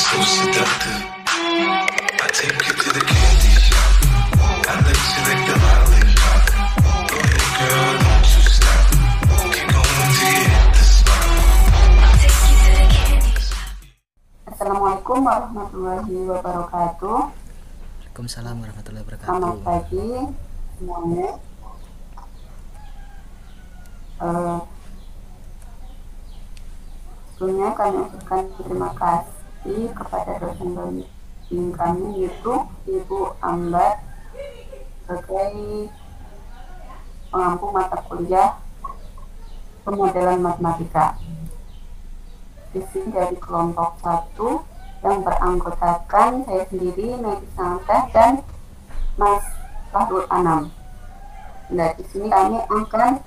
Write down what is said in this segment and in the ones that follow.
so seductive. I take you to the candy shop. I let you lick the lollipop. Go ahead, girl, don't you stop. Keep going till you hit the spot. I take you to the candy shop. Assalamualaikum warahmatullahi wabarakatuh. Waalaikumsalam warahmatullahi wabarakatuh. Selamat pagi semuanya. Sebelumnya kami ucapkan terima kasih kepada dosen pembimbing kami, yaitu Ibu Ambar, sebagai pengampu mata kuliah pemodelan matematika. Di sini dari kelompok 1 yang beranggotakan saya sendiri, Megi Sangateh, dan Mas Fahrul Anam. Nah, di sini kami akan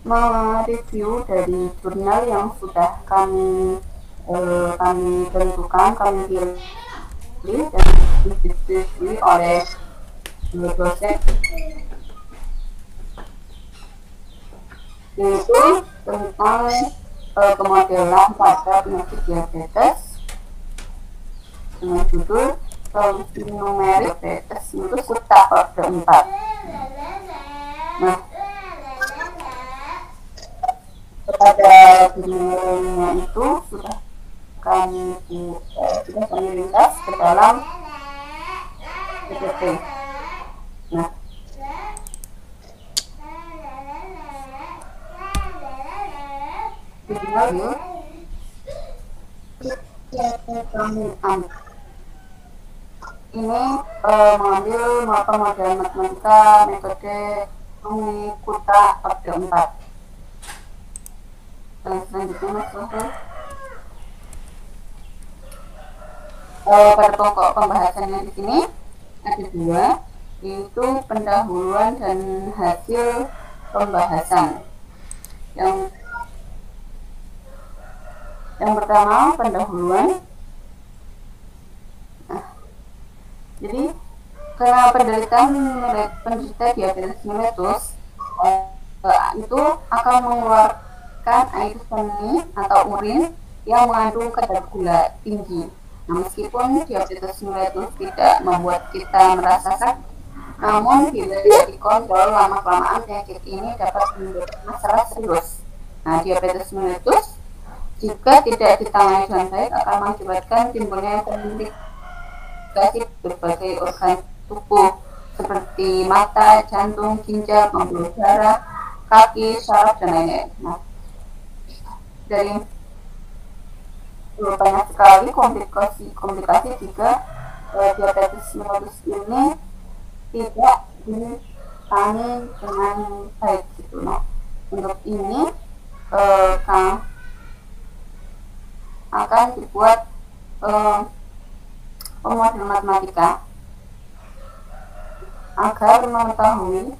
mereview dari jurnal yang sudah kami tentukan, kami pilih dan disetujui oleh dosen, yaitu tentang pemodelan pada penyakit diabetes dengan judul solusi numerik diabetes itu Kuta orde 4. Nah, pada jurnalnya itu sudah kami lintas ke dalam PPT. Nah, jurnal kami ini mengambil pemodelan matematika metode Kuta orde 4. Dan selanjutnya Mas Fahrul, pada pokok pembahasannya di sini ada 2, yaitu pendahuluan dan hasil pembahasan. Yang pertama pendahuluan. Nah, jadi karena penderita diabetes mellitus itu akan mengeluarkan air seni atau urin yang mengandung kadar gula tinggi. Nah, meskipun diabetes mellitus tidak membuat kita merasa sakit, namun bila tidak dikontrol, lama-kelamaan penyakit ini dapat menimbulkan masalah serius. Nah, diabetes mellitus jika tidak ditangani dengan baik akan mengakibatkan timbulnya komplikasi berbagai organ tubuh seperti mata, jantung, ginjal, pembuluh darah, kaki, saraf, dan lain-lain. Nah, dari banyak sekali komplikasi jika diabetes mellitus ini tidak ditangani dengan baik gitu. Nah, untuk ini akan dibuat pemodel matematika agar mengetahui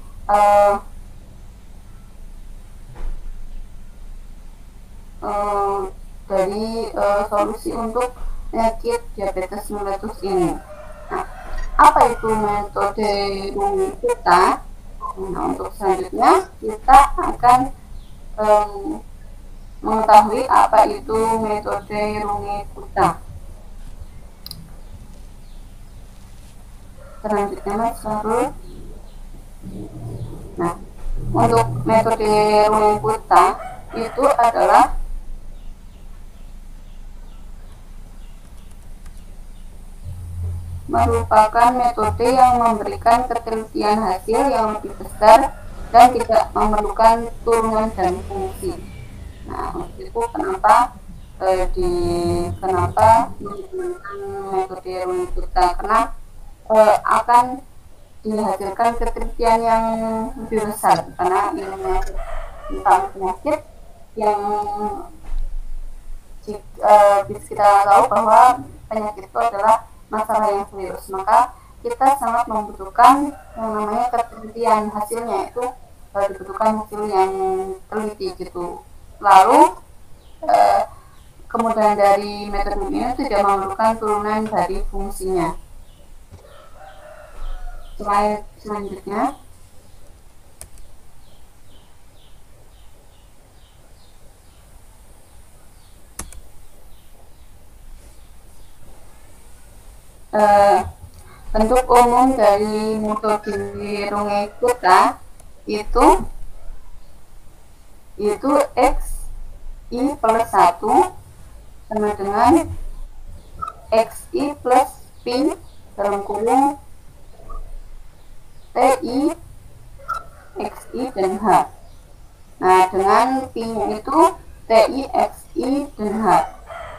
dari solusi untuk penyakit diabetes mellitus ini. Nah, apa itu metode Kuta? Nah, untuk selanjutnya kita akan mengetahui apa itu metode Kuta. Selanjutnya Mas Fahrul. Nah, untuk metode Kuta itu adalah merupakan metode yang memberikan ketelitian hasil yang lebih besar dan tidak memerlukan turunan dan fungsi. Nah, itu kenapa menggunakan metode Kuta, karena akan dihasilkan ketelitian yang lebih besar, karena ilmu tentang penyakit yang kita tahu bahwa penyakit itu adalah masalah yang serius, maka kita sangat membutuhkan yang namanya ketelitian hasilnya, itu dibutuhkan hasil yang teliti gitu. Lalu kemudian dari metode ini tidak memerlukan turunan dari fungsinya. Selanjutnya eh, bentuk umum dari metode Runge-Kutta itu X I plus 1 sama dengan XI plus P dalam kurung TI XI dan H. Nah, dengan P-nya itu TI XI dan H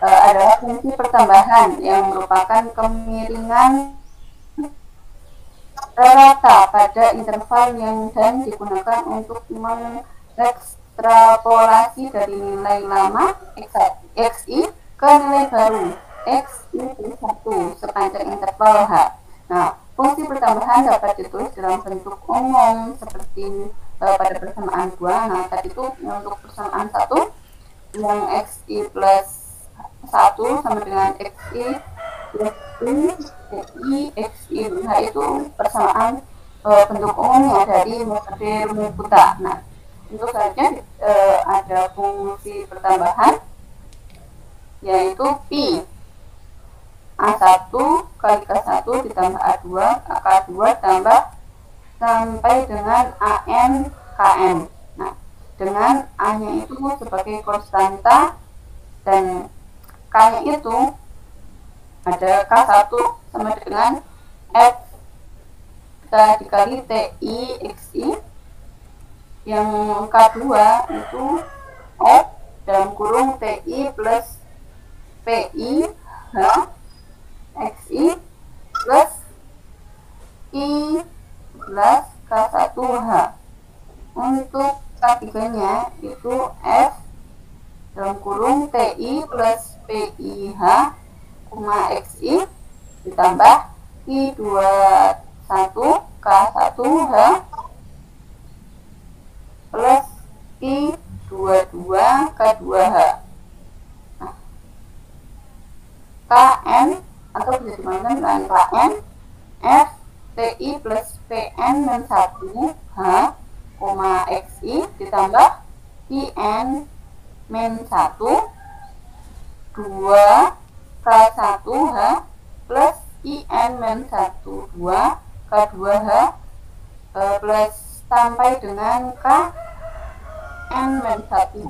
adalah fungsi pertambahan yang merupakan kemiringan rata pada interval yang dan digunakan untuk mengekstrapolasi dari nilai lama XI ke nilai baru XI plus 1 sepanjang interval H. Nah, fungsi pertambahan dapat ditulis dalam bentuk umum seperti pada persamaan 2. Nah, tadi itu untuk persamaan 1 yang XI plus 1 sama dengan XI plus I XI H itu persamaan bentuk umumnya dari metode Runge-Kutta. Nah, tentu saja ada fungsi pertambahan yaitu Pi A1 kali K1 ditambah A2 K2 tambah sampai dengan AN KN. Nah, dengan A-nya itu sebagai konstanta dan K-nya itu ada K1 sama dengan F dikali TI XI, yang K2 itu F dalam kurung TI plus PI H XI plus I plus K1H. Untuk K3-nya itu F dalam kurung TI plus PIH, XI ditambah I21 K1H plus I22 K2H. Nah, KN atau bisa dimainkan dengan KN F TI plus PN min 1 H, XI ditambah IN min 1 2 K1H plus IN min 1 2 K2H plus sampai dengan KN min 1.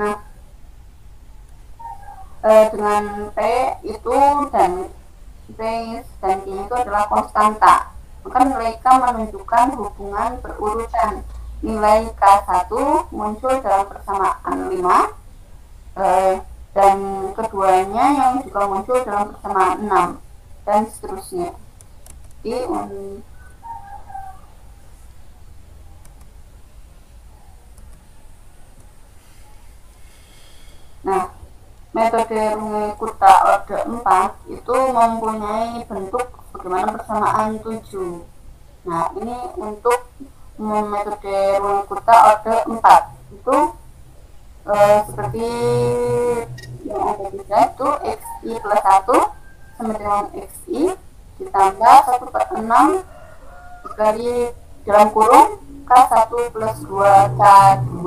Nah, dengan P itu dan P dan Q itu adalah konstanta, maka nilai K menunjukkan hubungan berurutan. Nilai K1 muncul dalam persamaan 5 dan keduanya yang juga muncul dalam persamaan 6 dan seterusnya. Nah, metode Runge-Kutta orde 4 itu mempunyai bentuk bagaimana persamaan 7. Nah, ini untuk metode Runge-Kutta orde 4 itu seperti yang ada di sini itu XI plus 1 sama dengan XI ditambah 1/6 dikali dalam kurung K1 plus 2 K2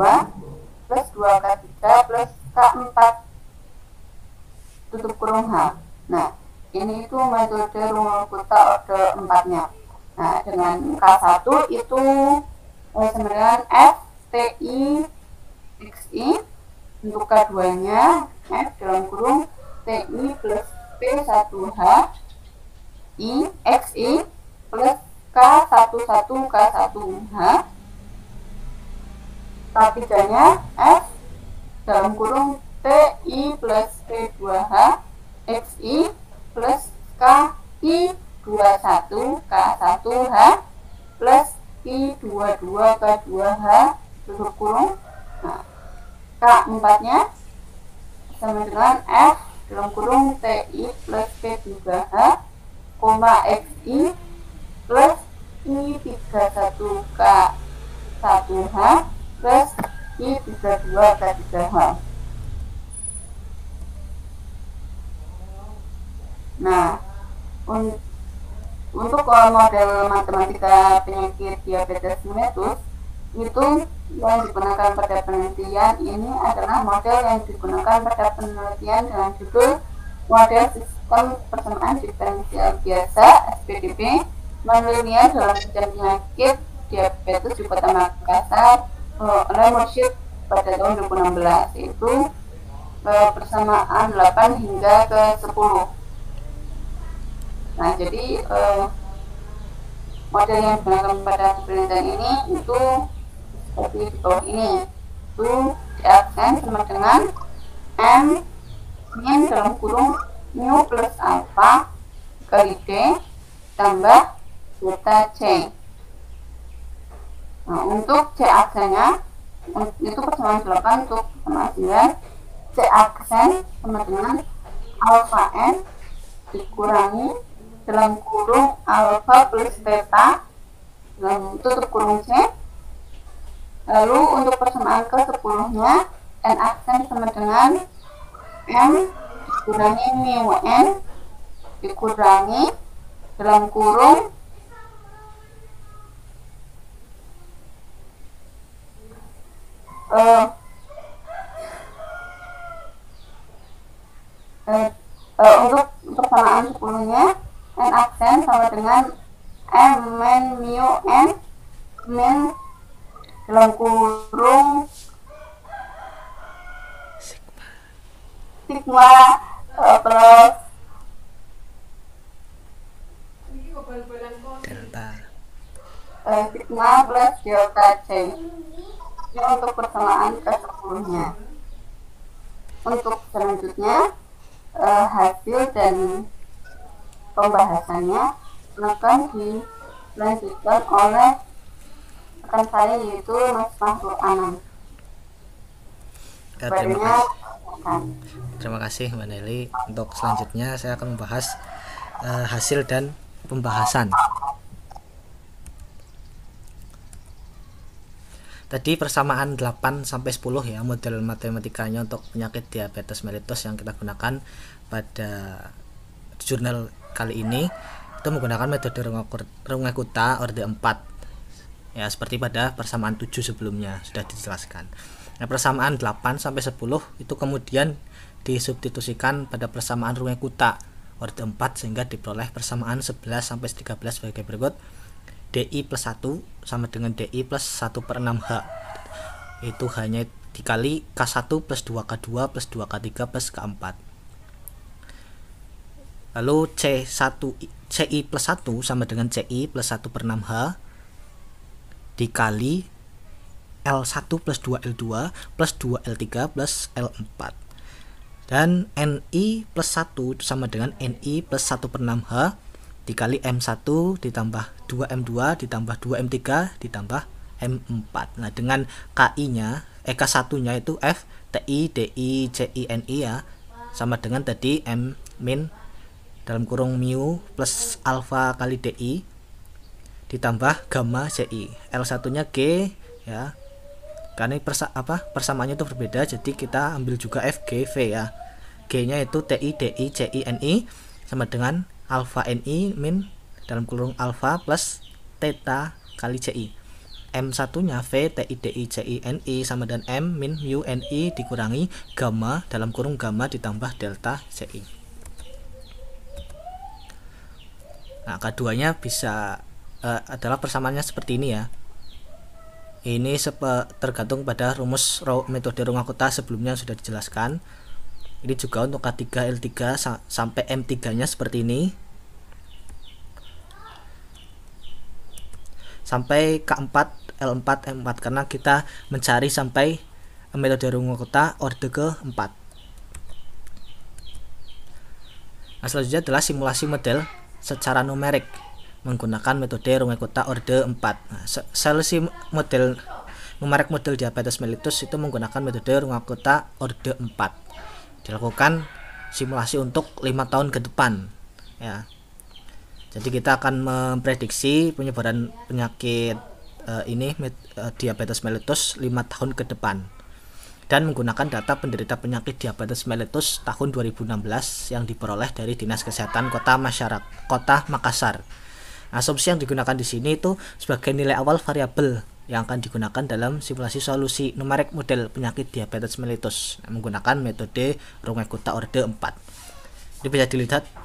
plus 2 K3 plus K4 tutup kurung H. Nah, ini itu metode Runge-Kutta orde 4-nya. Nah, dengan K1 itu sama dengan F TI XI, untuk K2-nya F dalam kurung TI plus P1H I XI plus K11 K1H. K3-nya F dalam kurung TI plus P2H XI plus KI21 K1H plus I22 K2H tutup kurung. Nah, K4-nya sama dengan F dalam kurung TI plus P3H, XI plus I31 K1H plus I32 K3H. Nah, untuk model matematika penyakit diabetes mellitus itu yang digunakan pada penelitian ini adalah model yang digunakan pada penelitian dengan judul model sistem persamaan diferensial biasa (SPDB) non-linear dalam kajian penyakit diabetes di Kota Makassar oleh Mursyid pada tahun 2016, yaitu persamaan 8 hingga ke 10. Nah, jadi model yang digunakan pada penelitian ini itu seperti di bawah ini, itu diaksen sama dengan M min dalam kurung mu plus alpha kali D tambah beta C. Nah, untuk C aksennya itu persamaan 8, untuk persamaan 9 C aksen sama dengan alpha N dikurangi dalam kurung alpha plus beta dalam tutup kurung C. Lalu untuk persamaan ke 10-nya N aksen sama dengan M dikurangi mu N dikurangi dalam kurung untuk persamaan 10-nya N aksen sama dengan M min mu N min dalam kurung sigma plus delta. Sigma plus delta C. Ini untuk persamaan ke 10-nya. Untuk selanjutnya hasil dan pembahasannya akan dilanjutkan oleh rekan saya, yaitu Mas Fahrul Anam. Terima kasih Mbak Nelly. Untuk selanjutnya saya akan membahas hasil dan pembahasan. Tadi persamaan 8 sampai 10 ya model matematikanya untuk penyakit diabetes mellitus yang kita gunakan pada jurnal kali ini itu menggunakan metode Runge-Kutta orde 4. Ya, seperti pada persamaan 7 sebelumnya sudah dijelaskan. Nah, persamaan 8 sampai 10 itu kemudian disubstitusikan pada persamaan Runge-Kutta orde 4 sehingga diperoleh persamaan 11 sampai 13 sebagai berikut. DI plus 1 sama dengan DI plus 1/6H, itu hanya dikali K1 plus 2K2 plus 2K3 plus K4. Lalu CI plus 1 sama dengan CI plus 1/6H dikali L1 plus 2L2 plus 2L3 plus L4. Dan NI plus 1 sama dengan NI plus 1/6H dikali M1 ditambah 2M2 ditambah 2M3 ditambah M4. Nah, dengan KI-nya, K1-nya itu F, TI, DI, CI, NI ya, sama dengan tadi M min dalam kurung mu plus alpha kali DI ditambah gamma CI. L1-nya G ya. Karena persamaannya itu berbeda, jadi kita ambil juga FGV ya. G-nya itu TI, DI, CI, NI sama dengan alpha NI min dalam kurung alpha plus theta kali CI. M1 nya V TI DI CI NI sama dengan M min mu NI dikurangi gamma dalam kurung gamma ditambah delta CI. Nah, keduanya bisa adalah persamaannya seperti ini ya. Ini tergantung pada rumus metode Runge-Kutta sebelumnya sudah dijelaskan. Ini juga untuk K3 L3 sampai M3 nya seperti ini. Sampai K4 L4 M4 karena kita mencari sampai metode Runge-Kutta orde ke-4. Nah, selanjutnya adalah simulasi model secara numerik menggunakan metode Runge-Kutta orde 4. Nah, solusi model numerik model diabetes mellitus itu menggunakan metode Runge-Kutta orde 4. Dilakukan simulasi untuk 5 tahun ke depan ya. Jadi kita akan memprediksi penyebaran penyakit diabetes mellitus 5 tahun ke depan dan menggunakan data penderita penyakit diabetes mellitus tahun 2016 yang diperoleh dari Dinas Kesehatan Kota Makassar. Asumsi yang digunakan di sini itu sebagai nilai awal variabel yang akan digunakan dalam simulasi solusi numerik model penyakit diabetes mellitus menggunakan metode Runge-Kutta orde 4. Ini bisa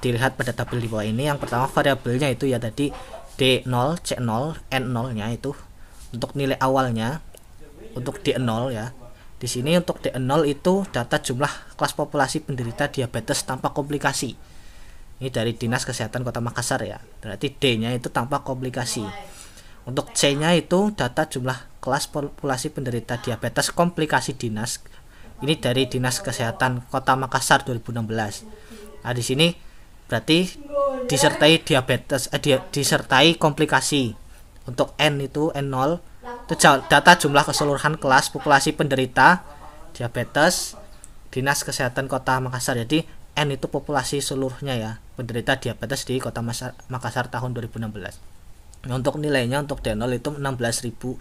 dilihat pada tabel di bawah ini. Yang pertama variabelnya itu ya tadi D0, C0, N0 nya itu untuk nilai awalnya untuk D0 ya. Di sini untuk D0 itu data jumlah kelas populasi penderita diabetes tanpa komplikasi. Ini dari Dinas Kesehatan Kota Makassar ya. Berarti D-nya itu tanpa komplikasi. Untuk C-nya itu data jumlah kelas populasi penderita diabetes komplikasi dinas. Ini dari Dinas Kesehatan Kota Makassar 2016. Nah, di sini berarti disertai diabetes disertai komplikasi. Untuk N itu N0 itu data jumlah keseluruhan kelas populasi penderita diabetes Dinas Kesehatan Kota Makassar. Jadi N itu populasi seluruhnya ya, penderita diabetes di Kota Makassar tahun 2016. Nah, untuk nilainya untuk D0 itu 16.000.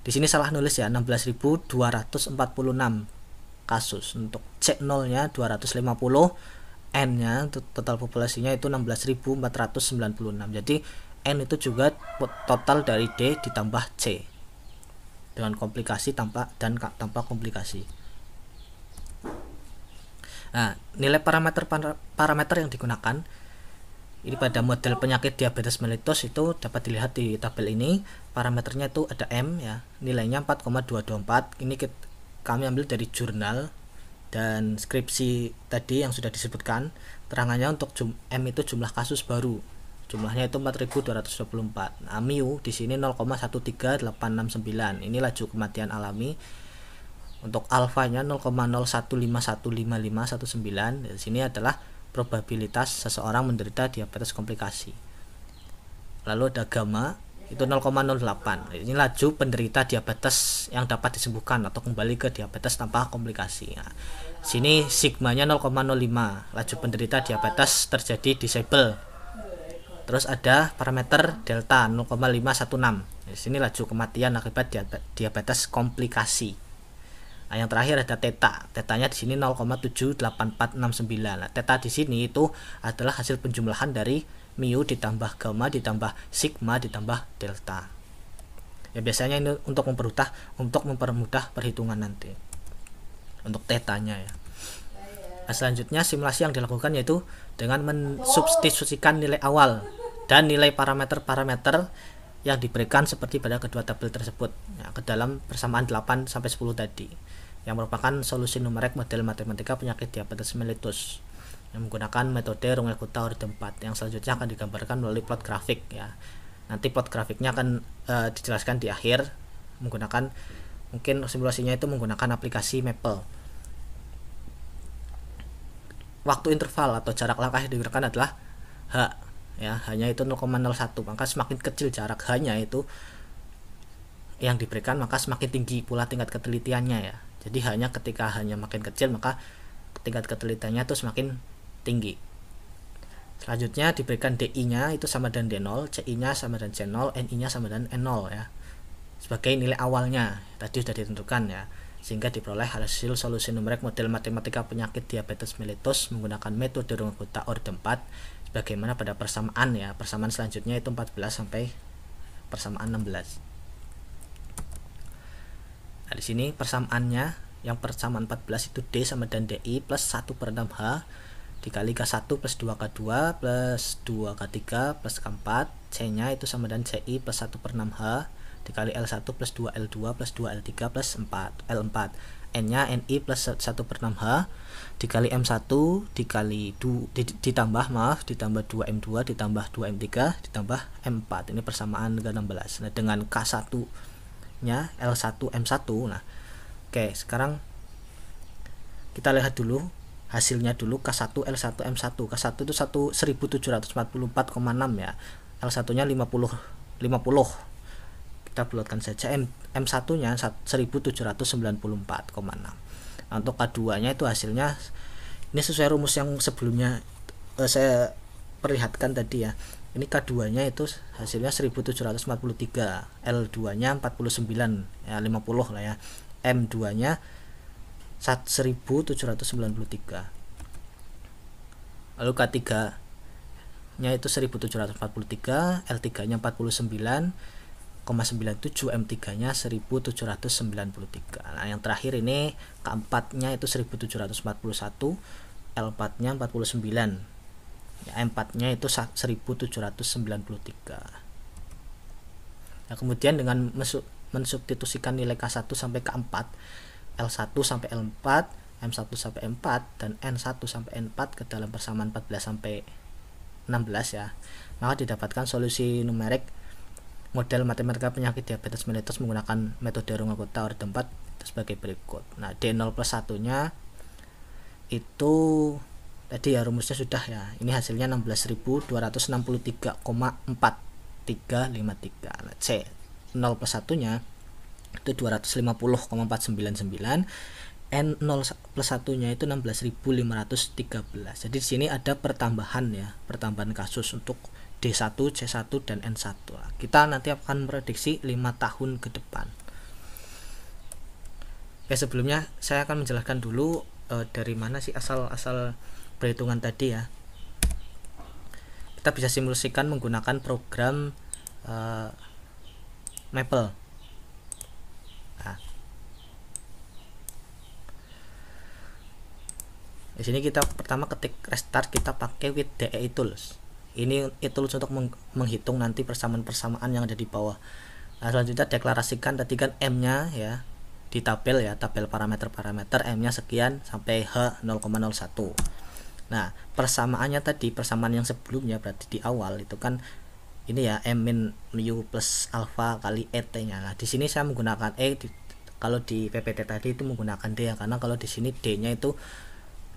Di sini salah nulis ya, 16.246 kasus. Untuk C0-nya 250, N-nya total populasinya itu 16.496. Jadi N itu juga total dari D ditambah C dengan komplikasi tanpa komplikasi. Nah, nilai parameter yang digunakan ini pada model penyakit diabetes mellitus itu dapat dilihat di tabel ini. Parameternya itu ada M ya, nilainya 4,224. Ini kami ambil dari jurnal dan skripsi tadi yang sudah disebutkan. Terangannya untuk M itu jumlah kasus baru. Jumlahnya itu 4.224. Nah, mu di sini 0,13869. Ini laju kematian alami. Untuk alfanya 0,01515519. Di sini adalah probabilitas seseorang menderita diabetes komplikasi. Lalu ada gamma itu 0,08. Ini laju penderita diabetes yang dapat disembuhkan atau kembali ke diabetes tanpa komplikasi. Nah, sini sigmanya 0,05. Laju penderita diabetes terjadi disable. Terus ada parameter delta 0,516. Di sini laju kematian akibat diabetes komplikasi. Nah, yang terakhir ada theta. Tetanya di sini 0,78469. Nah, theta di sini itu adalah hasil penjumlahan dari mu ditambah gamma ditambah sigma ditambah delta. Ya biasanya ini untuk mempermudah perhitungan nanti. Untuk tetanya ya. Nah, selanjutnya simulasi yang dilakukan yaitu dengan mensubstitusikan nilai awal dan nilai parameter-parameter yang diberikan seperti pada kedua tabel tersebut ya, ke dalam persamaan 8 sampai 10 tadi, yang merupakan solusi numerik model matematika penyakit diabetes mellitus yang menggunakan metode Runge-Kutta orde 4 yang selanjutnya akan digambarkan melalui plot grafik ya. Nanti plot grafiknya akan dijelaskan di akhir menggunakan mungkin simulasinya itu menggunakan aplikasi Maple. Waktu interval atau jarak langkah yang digunakan adalah H ya, hanya itu 0,01. Maka semakin kecil jarak H-nya itu yang diberikan maka semakin tinggi pula tingkat ketelitiannya ya. Jadi hanya ketika hanya makin kecil maka tingkat ketelitiannya itu semakin tinggi. Selanjutnya diberikan DI-nya itu sama dengan D0, CI-nya sama dengan C0, NI-nya sama dengan N0 ya. Sebagai nilai awalnya tadi sudah ditentukan ya. Sehingga diperoleh hasil solusi numerik model matematika penyakit diabetes mellitus menggunakan metode Runge-Kutta orde 4 sebagaimana pada persamaan ya. Persamaan selanjutnya itu 14 sampai persamaan 16. Nah, di sini persamaannya yang persamaan 14 itu D sama dengan DI plus 1/6H dikali K1 plus 2K2 plus 2K3 plus K4. C-nya itu sama dengan CI plus 1/6H dikali L1 plus 2L2 plus 2L3 plus L4. N-nya NI plus 1/6H dikali M1 dikali ditambah 2M2 ditambah 2M3 ditambah M4. Ini persamaan ke-16. Nah, dengan K1 nya L1 M1. Nah, oke, sekarang kita lihat dulu hasilnya dulu. K1 L1 M1. K1 itu 1744,6 ya. L1 nya 50. Kita bulatkan saja. M1 nya 1794,6. Nah, untuk K2 nya itu hasilnya ini sesuai rumus yang sebelumnya saya perlihatkan tadi ya. Ini K2 nya itu hasilnya 1743, L2 nya 49 ya, 50 lah ya. M2 nya 1793. Lalu K3 nya itu 1743, L3 nya 49, M3 nya 1793. Nah yang terakhir ini K4 nya itu 1741, L4 nya 49 ya, M4 nya itu 1793. Nah kemudian dengan mensubstitusikan nilai K1 sampai K4, L1 sampai L4, M1 sampai M4, dan N1 sampai N4 ke dalam persamaan 14 sampai 16 ya, maka didapatkan solusi numerik model matematika penyakit diabetes mellitus menggunakan metode Runge-Kutta orde 4 sebagai berikut. Nah D0 plus 1 nya itu tadi ya rumusnya sudah ya, ini hasilnya 16.263,4353. Nah C 0 plus 1 nya itu 250,499, N0 plus 1 nya itu 16.513. Jadi di sini ada pertambahan ya, pertambahan kasus untuk D1, C1 dan N1. Kita nanti akan prediksi 5 tahun ke depan. Oke, sebelumnya saya akan menjelaskan dulu dari mana sih asal perhitungan tadi ya. Kita bisa simulasikan menggunakan program Maple. Nah, di sini kita pertama ketik restart, kita pakai with DE tools. Ini tools untuk menghitung nanti persamaan-persamaan yang ada di bawah. Nah, selanjutnya deklarasikan tadi kan M-nya ya di tabel ya, tabel parameter M-nya sekian sampai H 0,01. Nah, persamaannya tadi, persamaan yang sebelumnya berarti di awal itu kan ini ya M min mu plus alpha kali ET-nya. Nah, di sini saya menggunakan kalau di PPT tadi itu menggunakan D ya, karena kalau di sini D-nya itu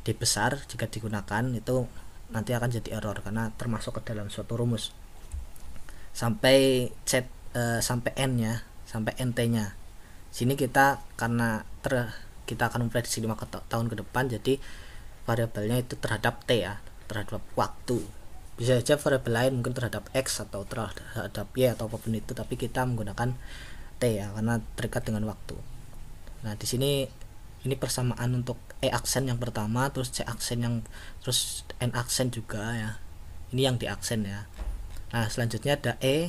D besar, jika digunakan itu nanti akan jadi error karena termasuk ke dalam suatu rumus. Sampai sampai N-nya, sampai NT-nya. Sini kita karena kita akan memprediksi 5 tahun ke depan, jadi variabelnya itu terhadap T ya, terhadap waktu. Bisa saja variabel lain mungkin terhadap X atau terhadap Y atau apapun itu, tapi kita menggunakan T ya karena terikat dengan waktu. Nah, di sini ini persamaan untuk E aksen yang pertama, terus C aksen terus N aksen juga ya. Ini yang di aksen ya. Nah, selanjutnya ada I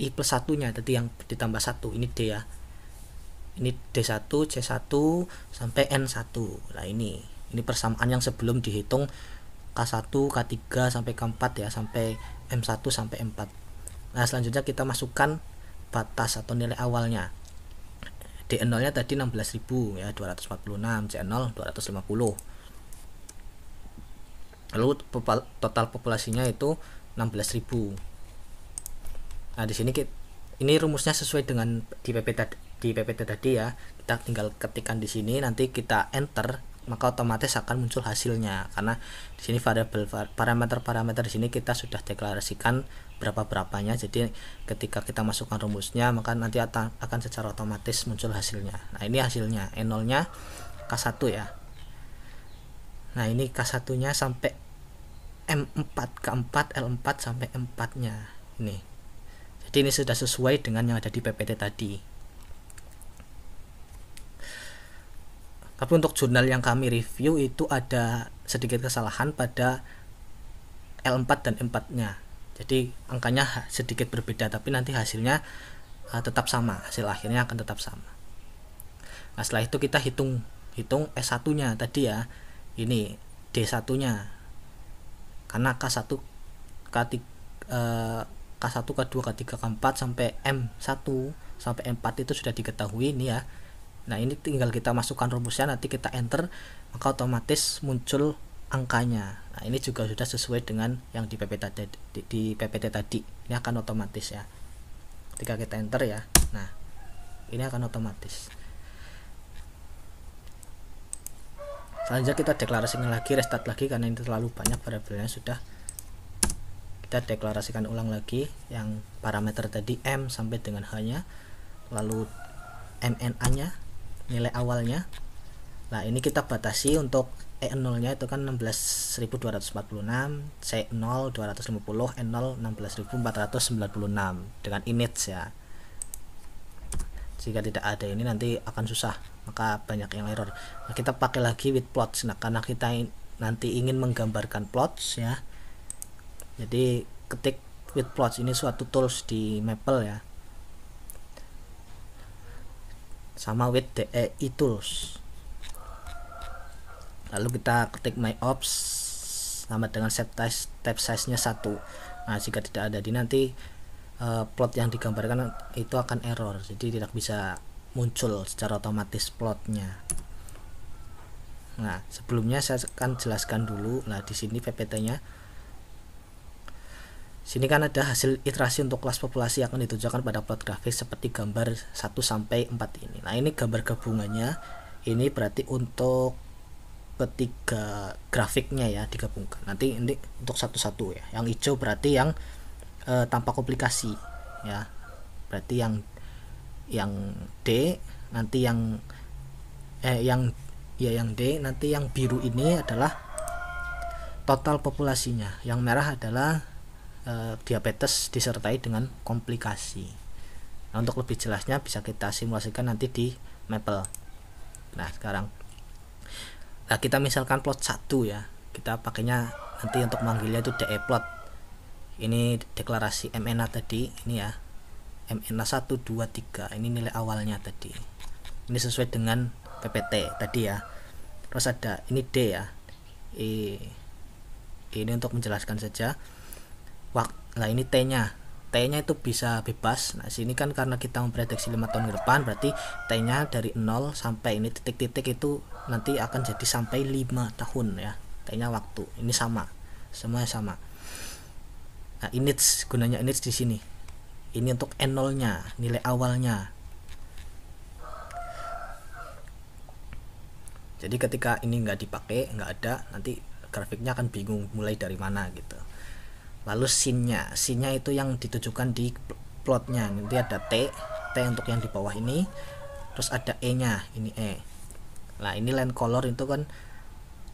plus 1 nya tadi yang ditambah 1, ini D ya. Ini D1, C1 sampai N1. Nah, ini persamaan yang sebelum dihitung K1, K3 sampai K4 ya, sampai M1 sampai M4. Nah, selanjutnya kita masukkan batas atau nilai awalnya. D0 nya tadi 16.000 ya, 246, C0 250. Lalu total populasinya itu 16.000. Nah, di sini ini rumusnya sesuai dengan di PPT tadi ya. Kita tinggal ketikkan di sini, nanti kita enter, maka otomatis akan muncul hasilnya. Karena di sini variabel parameter di sini kita sudah deklarasikan berapanya. Jadi ketika kita masukkan rumusnya, maka nanti akan secara otomatis muncul hasilnya. Nah, ini hasilnya N0 nya K1 ya. Nah, ini K1 nya sampai M4, K4, L4 sampai M4 nya ini. Jadi ini sudah sesuai dengan yang ada di PPT tadi. Tapi untuk jurnal yang kami review itu ada sedikit kesalahan pada L4 dan M4 nya. Jadi angkanya sedikit berbeda, tapi nanti hasilnya tetap sama, hasil akhirnya akan tetap sama. Nah, setelah itu kita hitung S1 nya tadi ya, ini D1 nya, karena K1, K2, K3, K4 sampai M1 sampai M4 itu sudah diketahui ini ya. Nah, ini tinggal kita masukkan rumusnya, nanti kita enter, maka otomatis muncul angkanya. Nah, ini juga sudah sesuai dengan yang di PPT tadi. Ini akan otomatis ya. Ketika kita enter ya. Nah, ini akan otomatis. Selanjutnya kita deklarasikan lagi, restart lagi karena ini terlalu banyak variabelnya sudah. Kita deklarasikan ulang lagi yang parameter tadi M sampai dengan H-nya, lalu MNA nya, nilai awalnya. Nah, ini kita batasi untuk E0 nya itu kan 16.246, C0 250, N0 16.496 dengan inits ya. Jika tidak ada ini nanti akan susah, maka banyak yang error. Nah, kita pakai lagi with plots. Nah, karena kita nanti ingin menggambarkan plots ya, jadi ketik with plots, ini suatu tools di Maple ya, sama with DEI tools. Lalu kita ketik my ops sama dengan set type size nya 1. Nah jika tidak ada, nanti plot yang digambarkan itu akan error, jadi tidak bisa muncul secara otomatis plotnya. Nah sebelumnya saya akan jelaskan dulu. Nah di sini PPT nya, sini kan ada hasil iterasi untuk kelas populasi akan ditunjukkan pada plot grafis seperti gambar 1 sampai 4 ini. Nah ini gambar gabungannya, ini berarti untuk ketiga grafiknya ya digabungkan. Nanti ini untuk satu-satu ya. Yang hijau berarti yang tanpa komplikasi ya, berarti yang D, nanti yang D, nanti yang biru ini adalah total populasinya, yang merah adalah diabetes disertai dengan komplikasi. Nah untuk lebih jelasnya bisa kita simulasikan nanti di Maple. Nah sekarang kita misalkan plot 1 ya, kita pakainya nanti untuk manggilnya itu DE plot. Ini deklarasi MNA tadi, ini ya, MNA 1, 2, 3, ini nilai awalnya tadi, ini sesuai dengan PPT tadi ya. Terus ada ini D ya, ini untuk menjelaskan saja. Nah ini T nya itu bisa bebas. Nah sini kan karena kita memprediksi 5 tahun ke depan, berarti T nya dari 0 sampai ini titik-titik itu nanti akan jadi sampai 5 tahun ya, T nya waktu. Ini sama, semuanya sama. Nah init, gunanya init di sini, ini untuk N0 nya, nilai awalnya. Jadi ketika ini nggak dipakai, nggak ada, nanti grafiknya akan bingung mulai dari mana gitu. Lalu sinnya itu yang ditujukan di plotnya, nanti ada T untuk yang di bawah ini, terus ada E nya, ini E. Nah ini line color itu kan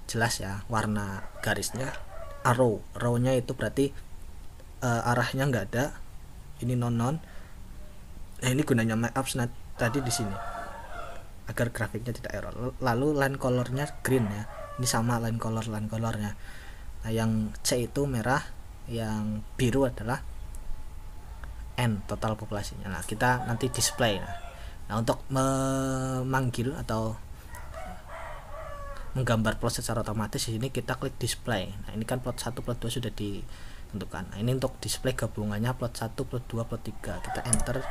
jelas ya, warna garisnya arrow nya itu berarti arahnya nggak ada, ini non. Nah ini gunanya my apps tadi di sini agar grafiknya tidak error. Lalu line colornya green ya, ini sama line colornya. Nah yang C itu merah, yang biru adalah N, total populasinya. Nah kita nanti display. Nah untuk memanggil atau menggambar plot secara otomatis, di sini kita klik display. Nah ini kan plot 1, plot 2 sudah ditentukan. Nah ini untuk display gabungannya plot 1, plot 2, plot 3. Kita enter.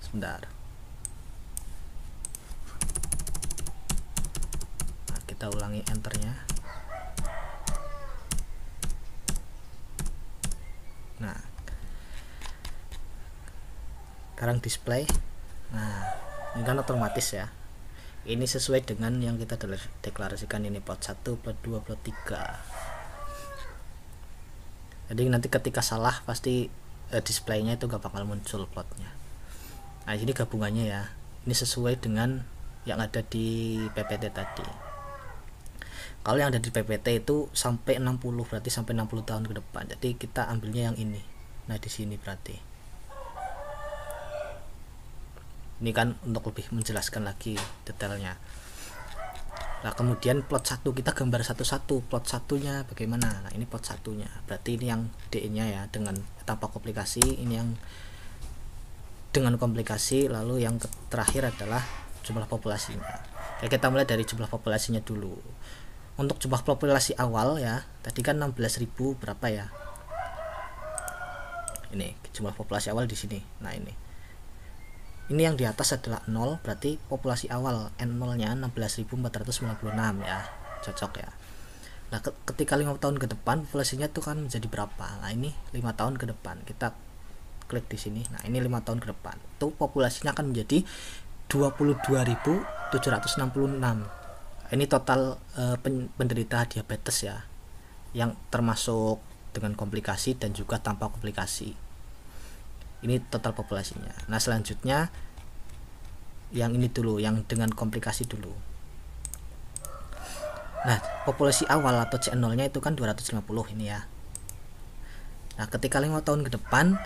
Sebentar. Nah, kita ulangi enternya. Nah sekarang display. Nah ini kan otomatis ya, ini sesuai dengan yang kita deklarasikan, ini plot 1, plot 2, plot 3. Jadi nanti ketika salah pasti displaynya itu gak bakal muncul plotnya. Nah ini gabungannya ya, ini sesuai dengan yang ada di PPT tadi. Kalau yang ada di PPT itu sampai 60, berarti sampai 60 tahun ke depan. Jadi kita ambilnya yang ini. Nah di sini berarti ini kan untuk lebih menjelaskan lagi detailnya. Nah kemudian plot 1 kita gambar satu-satu, plot satunya bagaimana. Nah ini plot satunya, berarti ini yang D nya ya dengan tanpa komplikasi, ini yang dengan komplikasi. Lalu yang terakhir adalah jumlah populasinya. Ya, kita mulai dari jumlah populasinya dulu. Untuk jumlah populasi awal ya, tadi kan 16.000 berapa ya, ini jumlah populasi awal di sini. Nah ini yang di atas adalah 0, berarti populasi awal N0 nya 16.496 ya, cocok ya. Nah ketika 5 tahun ke depan populasinya itu kan menjadi berapa. Nah ini 5 tahun ke depan, kita klik di sini. Nah ini 5 tahun ke depan itu populasinya akan menjadi 22.766. Ini total penderita diabetes ya, yang termasuk dengan komplikasi dan juga tanpa komplikasi. Ini total populasinya. Nah selanjutnya yang ini dulu, yang dengan komplikasi dulu. Nah populasi awal atau C0 nya itu kan 250 ini ya. Nah ketika 5 tahun ke depan,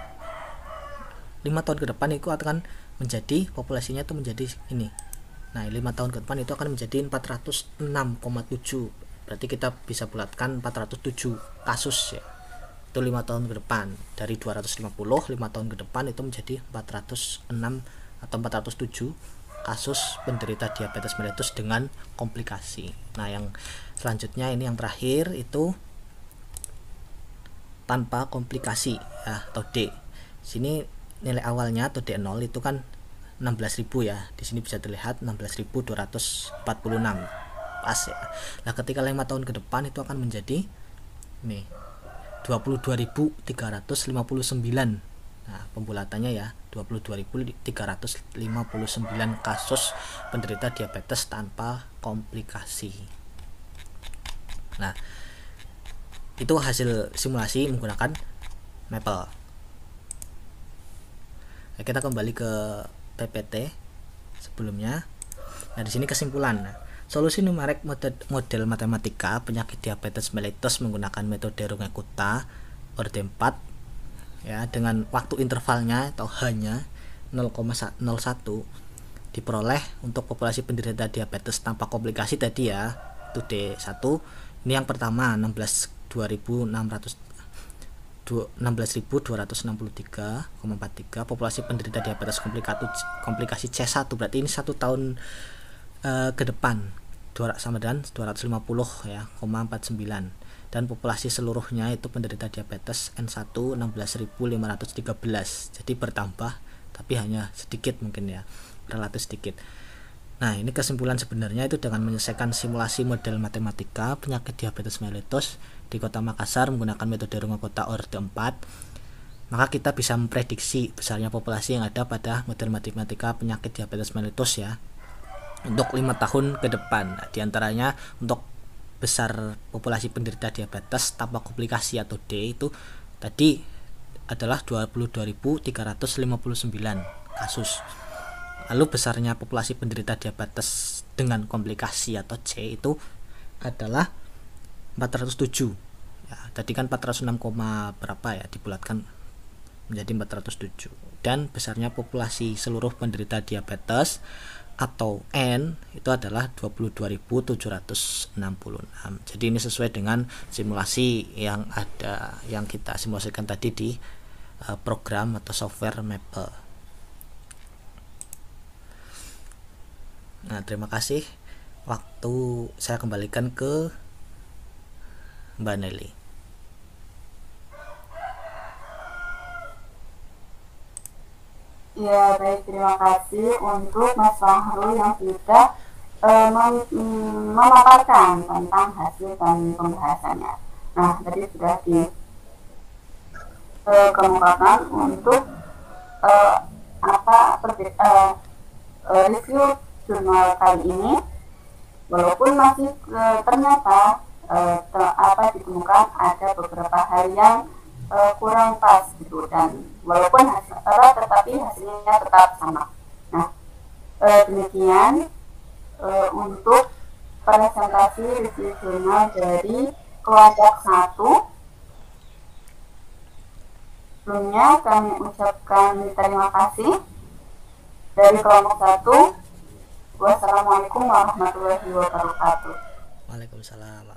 5 tahun ke depan itu akan menjadi populasinya itu menjadi ini. Nah 5 tahun ke depan itu akan menjadi 406,7 berarti kita bisa bulatkan 407 kasus ya, itu 5 tahun ke depan. Dari 250 5 tahun ke depan itu menjadi 406 atau 407 kasus penderita diabetes mellitus dengan komplikasi. Nah yang selanjutnya ini yang terakhir itu tanpa komplikasi ya, atau D. Sini nilai awalnya atau D0 itu kan 16.000 ya. Di sini bisa terlihat 16.246 pas ya. Nah, ketika 5 tahun ke depan itu akan menjadi nih 22.359. Nah, pembulatannya ya 22.359 kasus penderita diabetes tanpa komplikasi. Nah, itu hasil simulasi menggunakan Maple. Nah, kita kembali ke PPT sebelumnya. Nah, di sini kesimpulan. Solusi numerik model matematika penyakit diabetes mellitus menggunakan metode Runge-Kutta orde 4 ya, dengan waktu intervalnya atau hanya 0,01 diperoleh untuk populasi penderita diabetes tanpa komplikasi tadi ya, itu D1. Ini yang pertama 16.263,43 populasi penderita diabetes komplikasi C1, berarti ini 1 tahun ke depan sama dengan 250 ya, 49, dan populasi seluruhnya itu penderita diabetes N1 16.513. Jadi bertambah tapi hanya sedikit mungkin ya, relatif sedikit. Nah, ini kesimpulan sebenarnya itu dengan menyelesaikan simulasi model matematika penyakit diabetes mellitus di Kota Makassar menggunakan metode Runge-Kutta orde 4, maka kita bisa memprediksi besarnya populasi yang ada pada model matematika penyakit diabetes mellitus ya, untuk 5 tahun ke depan. Nah, diantaranya untuk besar populasi penderita diabetes tanpa komplikasi atau D itu tadi adalah 22.359 kasus. Lalu besarnya populasi penderita diabetes dengan komplikasi atau C itu adalah 407 ya, tadi kan 406, berapa ya, dibulatkan menjadi 407. Dan besarnya populasi seluruh penderita diabetes atau N itu adalah 22.766. Jadi ini sesuai dengan simulasi yang ada, yang kita simulasikan tadi di program atau software Maple. Nah, terima kasih. Waktu saya kembalikan ke Mbak Nelly. Ya, baik, terima kasih untuk Mas Fahrul yang sudah memaparkan tentang hasil dan pembahasannya. Nah, tadi sudah dikemukakan untuk review jurnal kali ini, walaupun masih ternyata ditemukan ada beberapa hal yang kurang pas gitu, dan walaupun tetapi hasilnya tetap sama. Nah, demikian untuk presentasi review jurnal dari kelompok 1. Sebelumnya kami ucapkan terima kasih dari kelompok 1. Wassalamualaikum warahmatullahi wabarakatuh. Waalaikumsalam.